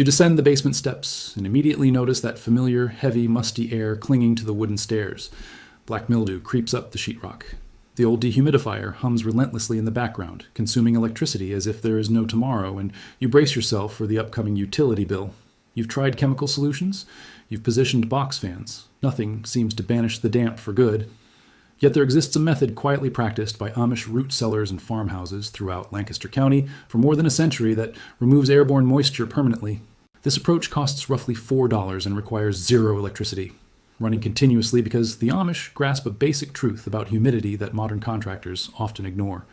You descend the basement steps and immediately notice that familiar, heavy, musty air clinging to the wooden stairs. Black mildew creeps up the sheetrock. The old dehumidifier hums relentlessly in the background, consuming electricity as if there is no tomorrow, and you brace yourself for the upcoming utility bill. You've tried chemical solutions. You've positioned box fans. Nothing seems to banish the damp for good. Yet there exists a method quietly practiced by Amish root cellars and farmhouses throughout Lancaster County for more than a century that removes airborne moisture permanently. This approach costs roughly $4 and requires zero electricity, running continuously because the Amish grasp a basic truth about humidity that modern contractors often ignore.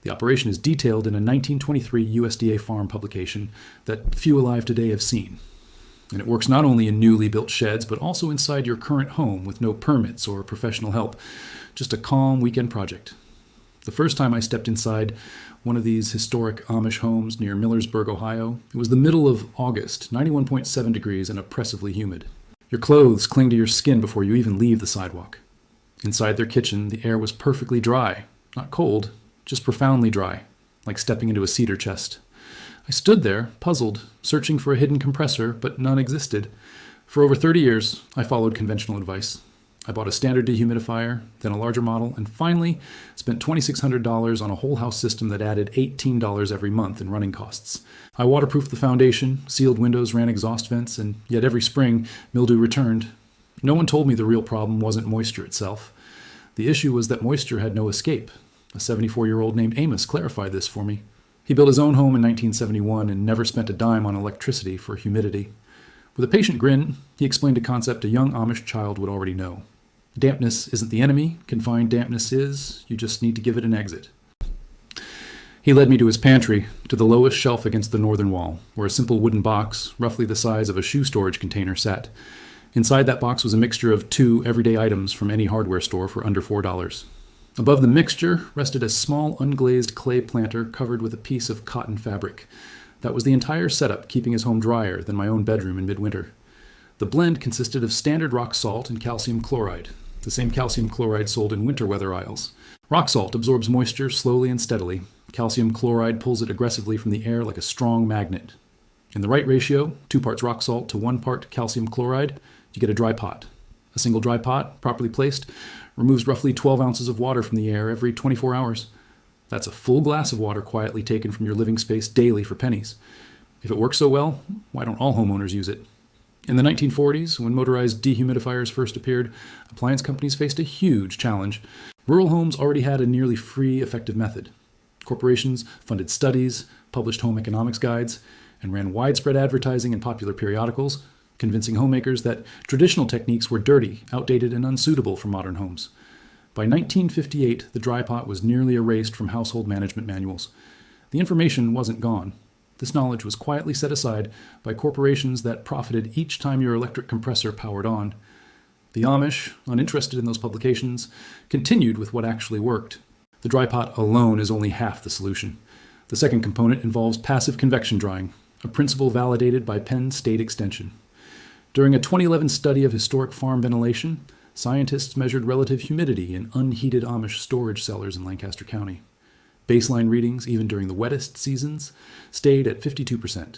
The operation is detailed in a 1923 USDA farm publication that few alive today have seen. And it works not only in newly built sheds, but also inside your current home with no permits or professional help. Just a calm weekend project. The first time I stepped inside one of these historic Amish homes near Millersburg, Ohio, it was the middle of August, 91.7 degrees and oppressively humid. Your clothes cling to your skin before you even leave the sidewalk. Inside their kitchen, the air was perfectly dry. Not cold, just profoundly dry, like stepping into a cedar chest. I stood there, puzzled, searching for a hidden compressor, but none existed. For over 30 years, I followed conventional advice. I bought a standard dehumidifier, then a larger model, and finally spent $2,600 on a whole house system that added $18 every month in running costs. I waterproofed the foundation, sealed windows, ran exhaust vents, and yet every spring, mildew returned. No one told me the real problem wasn't moisture itself. The issue was that moisture had no escape. A 74-year-old named Amos clarified this for me. He built his own home in 1971 and never spent a dime on electricity for humidity. With a patient grin, he explained a concept a young Amish child would already know. Dampness isn't the enemy, confined dampness is. You just need to give it an exit. He led me to his pantry, to the lowest shelf against the northern wall, where a simple wooden box, roughly the size of a shoe storage container, sat. Inside that box was a mixture of 2 everyday items from any hardware store for under $4. Above the mixture rested a small unglazed clay planter covered with a piece of cotton fabric. That was the entire setup, keeping his home drier than my own bedroom in midwinter. The blend consisted of standard rock salt and calcium chloride, the same calcium chloride sold in winter weather aisles. Rock salt absorbs moisture slowly and steadily. Calcium chloride pulls it aggressively from the air like a strong magnet. In the right ratio, 2 parts rock salt to 1 part calcium chloride, you get a dry pot. A single dry pot, properly placed, removes roughly 12 ounces of water from the air every 24 hours. That's a full glass of water quietly taken from your living space daily for pennies. If it works so well, why don't all homeowners use it? In the 1940s, when motorized dehumidifiers first appeared, appliance companies faced a huge challenge. Rural homes already had a nearly free, effective method. Corporations funded studies, published home economics guides, and ran widespread advertising in popular periodicals, convincing homemakers that traditional techniques were dirty, outdated, and unsuitable for modern homes. By 1958, the dry pot was nearly erased from household management manuals. The information wasn't gone. This knowledge was quietly set aside by corporations that profited each time your electric compressor powered on. The Amish, uninterested in those publications, continued with what actually worked. The dry pot alone is only half the solution. The second component involves passive convection drying, a principle validated by Penn State Extension. During a 2011 study of historic farm ventilation, scientists measured relative humidity in unheated Amish storage cellars in Lancaster County. Baseline readings, even during the wettest seasons, stayed at 52%.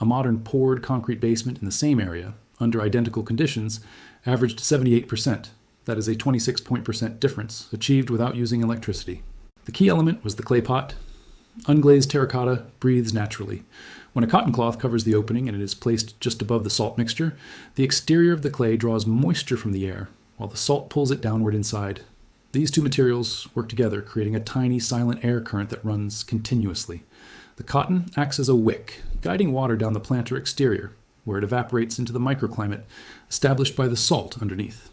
A modern poured concrete basement in the same area, under identical conditions, averaged 78%. That is a 26% difference, achieved without using electricity. The key element was the clay pot. Unglazed terracotta breathes naturally. When a cotton cloth covers the opening and it is placed just above the salt mixture, the exterior of the clay draws moisture from the air, while the salt pulls it downward inside. These two materials work together, creating a tiny silent air current that runs continuously. The cotton acts as a wick, guiding water down the planter exterior, where it evaporates into the microclimate established by the salt underneath.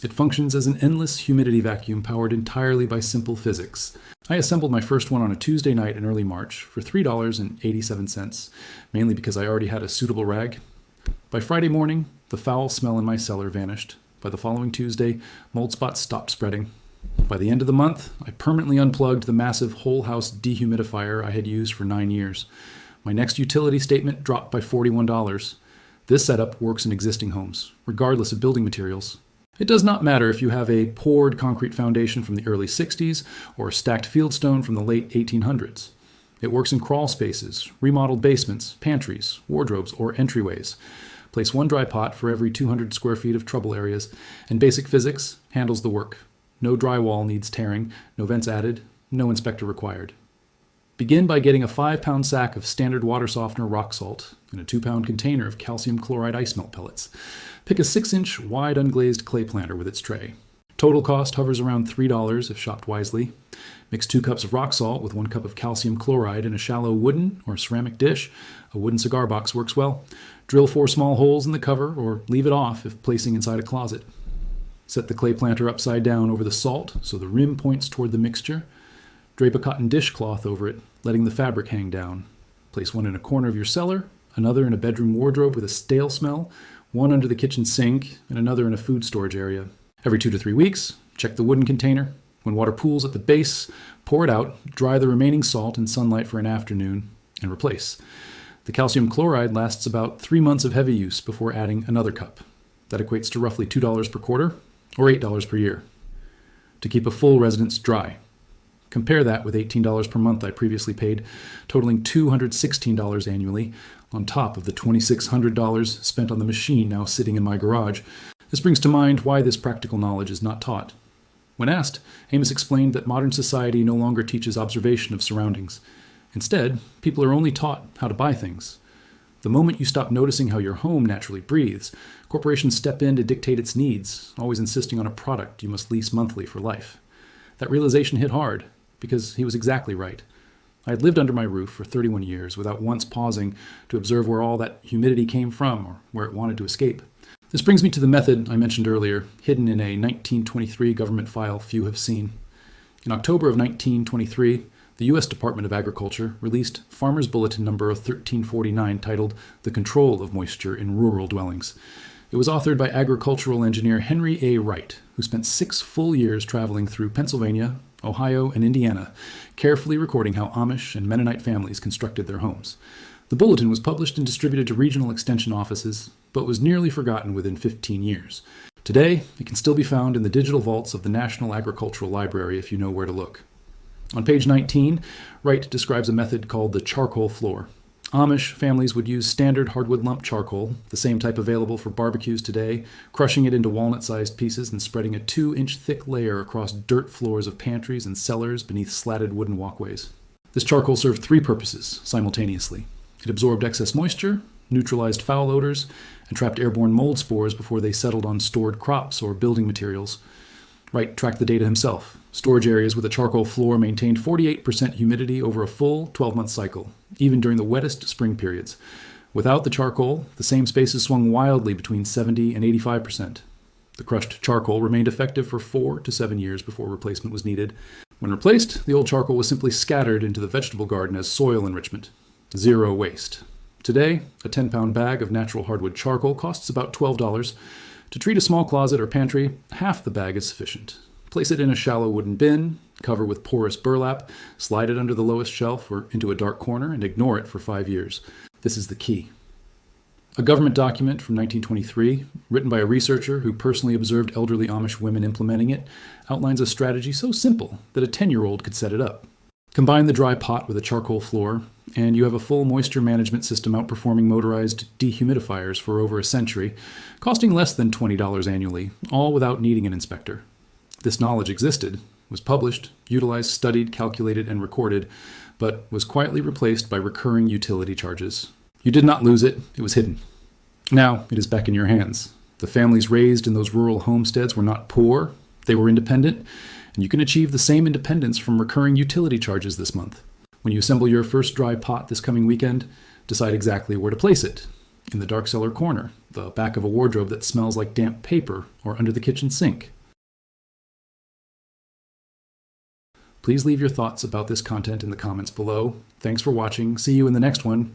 It functions as an endless humidity vacuum powered entirely by simple physics. I assembled my first one on a Tuesday night in early March for $3.87, mainly because I already had a suitable rag. By Friday morning, the foul smell in my cellar vanished. By the following Tuesday, mold spots stopped spreading. By the end of the month, I permanently unplugged the massive whole house dehumidifier I had used for 9 years. My next utility statement dropped by $41. This setup works in existing homes, regardless of building materials. It does not matter if you have a poured concrete foundation from the early 60s or a stacked fieldstone from the late 1800s. It works in crawl spaces, remodeled basements, pantries, wardrobes, or entryways. Place one dry pot for every 200 square feet of trouble areas, and basic physics handles the work. No drywall needs tearing, no vents added, no inspector required. Begin by getting a 5-pound sack of standard water softener rock salt and a 2-pound container of calcium chloride ice melt pellets. Pick a 6-inch wide unglazed clay planter with its tray. Total cost hovers around $3 if shopped wisely. Mix 2 cups of rock salt with 1 cup of calcium chloride in a shallow wooden or ceramic dish. A wooden cigar box works well. Drill 4 small holes in the cover or leave it off if placing inside a closet. Set the clay planter upside down over the salt so the rim points toward the mixture. Drape a cotton dishcloth over it, letting the fabric hang down. Place one in a corner of your cellar, another in a bedroom wardrobe with a stale smell, one under the kitchen sink, and another in a food storage area. Every 2 to 3 weeks, check the wooden container. When water pools at the base, pour it out, dry the remaining salt in sunlight for an afternoon, and replace. The calcium chloride lasts about 3 months of heavy use before adding another cup. That equates to roughly $2 per quarter, or $8 per year. To keep a full residence dry. Compare that with $18 per month I previously paid, totaling $216 annually, on top of the $2,600 spent on the machine now sitting in my garage. This brings to mind why this practical knowledge is not taught. When asked, Amos explained that modern society no longer teaches observation of surroundings. Instead, people are only taught how to buy things. The moment you stop noticing how your home naturally breathes, corporations step in to dictate its needs, always insisting on a product you must lease monthly for life. That realization hit hard, because he was exactly right. I had lived under my roof for 31 years without once pausing to observe where all that humidity came from or where it wanted to escape. This brings me to the method I mentioned earlier, hidden in a 1923 government file few have seen. In October of 1923, the U.S. Department of Agriculture released Farmer's Bulletin number 1349 titled The Control of Moisture in Rural Dwellings. It was authored by agricultural engineer Henry A. Wright, who spent 6 full years traveling through Pennsylvania, Ohio, and Indiana, carefully recording how Amish and Mennonite families constructed their homes. The bulletin was published and distributed to regional extension offices, but was nearly forgotten within 15 years. Today, it can still be found in the digital vaults of the National Agricultural Library if you know where to look. On page 19, Wright describes a method called the charcoal floor. Amish families would use standard hardwood lump charcoal, the same type available for barbecues today, crushing it into walnut-sized pieces and spreading a 2-inch thick layer across dirt floors of pantries and cellars beneath slatted wooden walkways. This charcoal served 3 purposes simultaneously. It absorbed excess moisture, neutralized foul odors, and trapped airborne mold spores before they settled on stored crops or building materials. Wright tracked the data himself. Storage areas with a charcoal floor maintained 48% humidity over a full 12-month cycle, even during the wettest spring periods. Without the charcoal, the same spaces swung wildly between 70 and 85%. The crushed charcoal remained effective for 4 to 7 years before replacement was needed. When replaced, the old charcoal was simply scattered into the vegetable garden as soil enrichment. Zero waste. Today, a 10-pound bag of natural hardwood charcoal costs about $12. To treat a small closet or pantry, half the bag is sufficient. Place it in a shallow wooden bin, cover with porous burlap, slide it under the lowest shelf or into a dark corner, and ignore it for 5 years. This is the key. A government document from 1923, written by a researcher who personally observed elderly Amish women implementing it, outlines a strategy so simple that a 10-year-old could set it up. Combine the dry pot with a charcoal floor, and you have a full moisture management system outperforming motorized dehumidifiers for over a century, costing less than $20 annually, all without needing an inspector. This knowledge existed, was published, utilized, studied, calculated, and recorded, but was quietly replaced by recurring utility charges. You did not lose it, it was hidden. Now it is back in your hands. The families raised in those rural homesteads were not poor, they were independent, and you can achieve the same independence from recurring utility charges this month. When you assemble your first dry pot this coming weekend, decide exactly where to place it. In the dark cellar corner, the back of a wardrobe that smells like damp paper, or under the kitchen sink. Please leave your thoughts about this content in the comments below. Thanks for watching. See you in the next one.